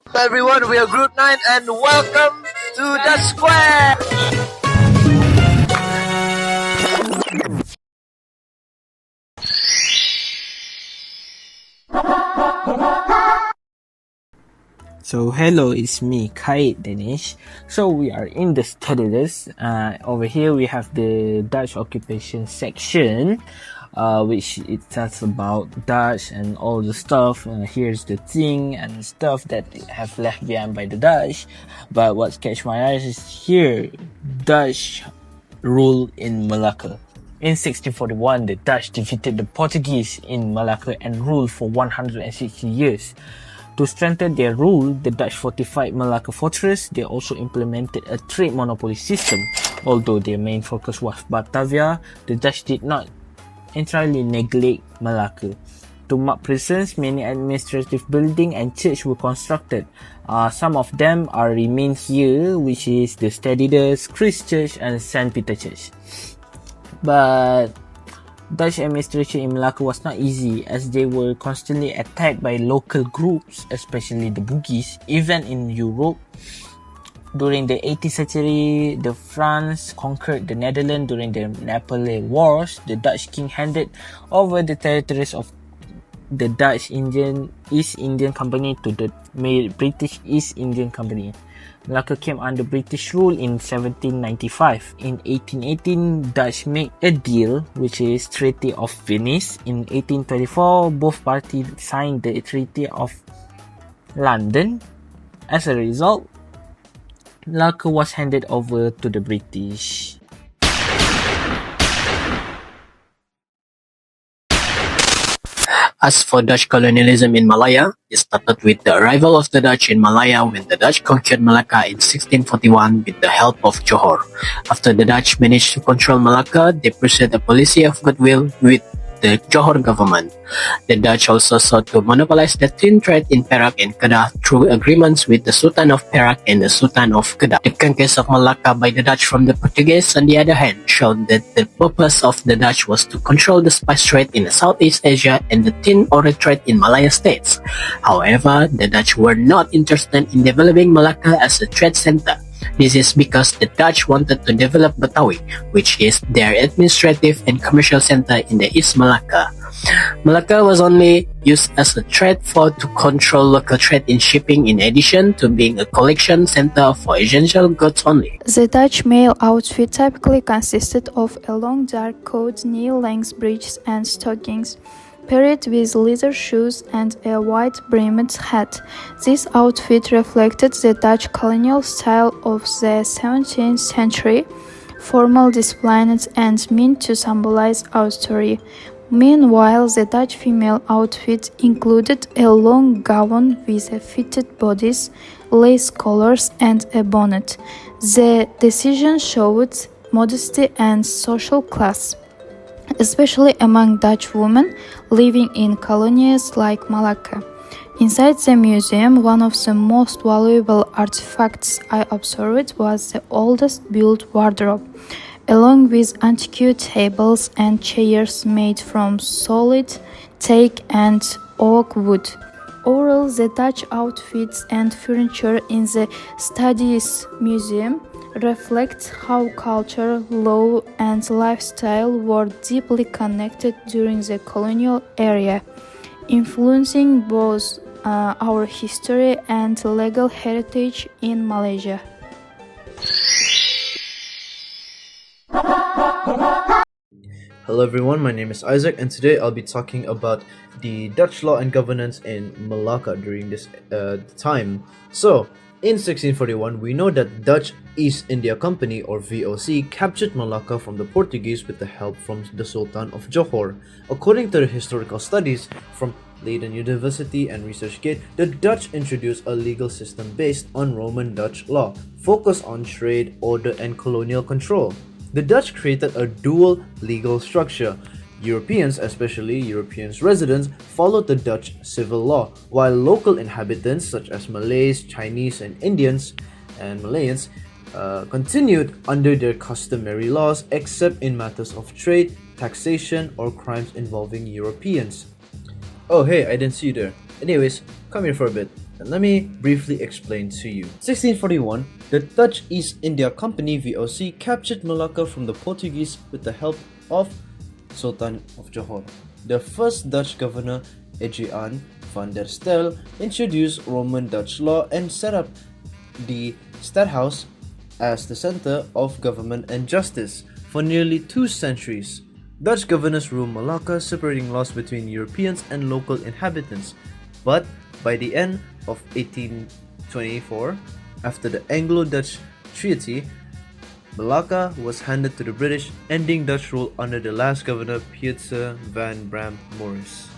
Hello everyone, we are Group 9 and welcome to the Square! So hello, it's me, Qaidanish. So we are in the studies. Over here we have the Dutch occupation section, which it tells about Dutch and all the stuff. Here's the thing and stuff that have left behind by the Dutch. But what catch my eyes is here, Dutch rule in Malacca. In 1641, the Dutch defeated the Portuguese in Malacca and ruled for 160 years. To strengthen their rule, the Dutch fortified Malacca fortress. They also implemented a trade monopoly system. Although their main focus was Batavia, the Dutch did not entirely neglect Malacca. To mark presence, many administrative buildings and churches were constructed. Some of them are remain here, which is the Stedidus, Christ Church, and St. Peter Church. But Dutch administration in Malacca was not easy, as they were constantly attacked by local groups, especially the Bugis. Even in Europe, during the 18th century, the France conquered the Netherlands during the Napoleonic Wars. The Dutch king handed over the territories of the Dutch East Indian Company to the British East Indian Company. Malacca came under British rule in 1795. In 1818, Dutch made a deal, which is Treaty of Venice. In 1824, both parties signed the Treaty of London. As a result, Malacca was handed over to the British. As for Dutch colonialism in Malaya, it started with the arrival of the Dutch in Malaya when the Dutch conquered Malacca in 1641 with the help of Johor. After the Dutch managed to control Malacca, they pursued a policy of goodwill with the Johor government. The Dutch also sought to monopolize the tin trade in Perak and Kedah through agreements with the Sultan of Perak and the Sultan of Kedah. The conquest of Malacca by the Dutch from the Portuguese, on the other hand, showed that the purpose of the Dutch was to control the spice trade in Southeast Asia and the tin ore trade in Malaya states. However, the Dutch were not interested in developing Malacca as a trade center. This is because the Dutch wanted to develop Betawi, which is their administrative and commercial center in the East Malacca. Malacca was only used as a trade fort to control local trade in shipping, in addition to being a collection center for essential goods only. The Dutch male outfit typically consisted of a long dark coat, knee-length breeches and stockings, paired with leather shoes and a wide-brimmed hat. This outfit reflected the Dutch colonial style of the 17th century, formal, disciplined, and meant to symbolize authority. Meanwhile, the Dutch female outfit included a long gown with a fitted bodice, lace collars, and a bonnet. The decision showed modesty and social class, especially among Dutch women living in colonies like Malacca. Inside the museum, one of the most valuable artifacts I observed was the oldest built wardrobe, along with antique tables and chairs made from solid teak and oak wood. Overall, the Dutch outfits and furniture in the Studies Museum reflects how culture, law, and lifestyle were deeply connected during the colonial era, influencing both our history and legal heritage in Malaysia. Hello everyone, my name is Isaac and today I'll be talking about the Dutch law and governance in Malacca during this time. So, in 1641, we know that Dutch East India Company or VOC captured Malacca from the Portuguese with the help from the Sultan of Johor. According to the historical studies from Leiden University and ResearchGate, the Dutch introduced a legal system based on Roman Dutch law, focused on trade, order, and colonial control. The Dutch created a dual legal structure. Europeans, especially European residents, followed the Dutch civil law, while local inhabitants such as Malays, Chinese, and Indians and Malayans continued under their customary laws except in matters of trade, taxation, or crimes involving Europeans. Oh hey, I didn't see you there. Anyways, come here for a bit. Let me briefly explain to you. 1641, the Dutch East India Company (VOC) captured Malacca from the Portuguese with the help of Sultan of Johor. The first Dutch governor, Adriaan van der Stel, introduced Roman Dutch law and set up the Stadhuis as the center of government and justice. For nearly 2 centuries, Dutch governors ruled Malacca, separating laws between Europeans and local inhabitants. But by the end of 1824, after the Anglo-Dutch Treaty, Malacca was handed to the British, ending Dutch rule under the last governor, Pieter van Bram Morris.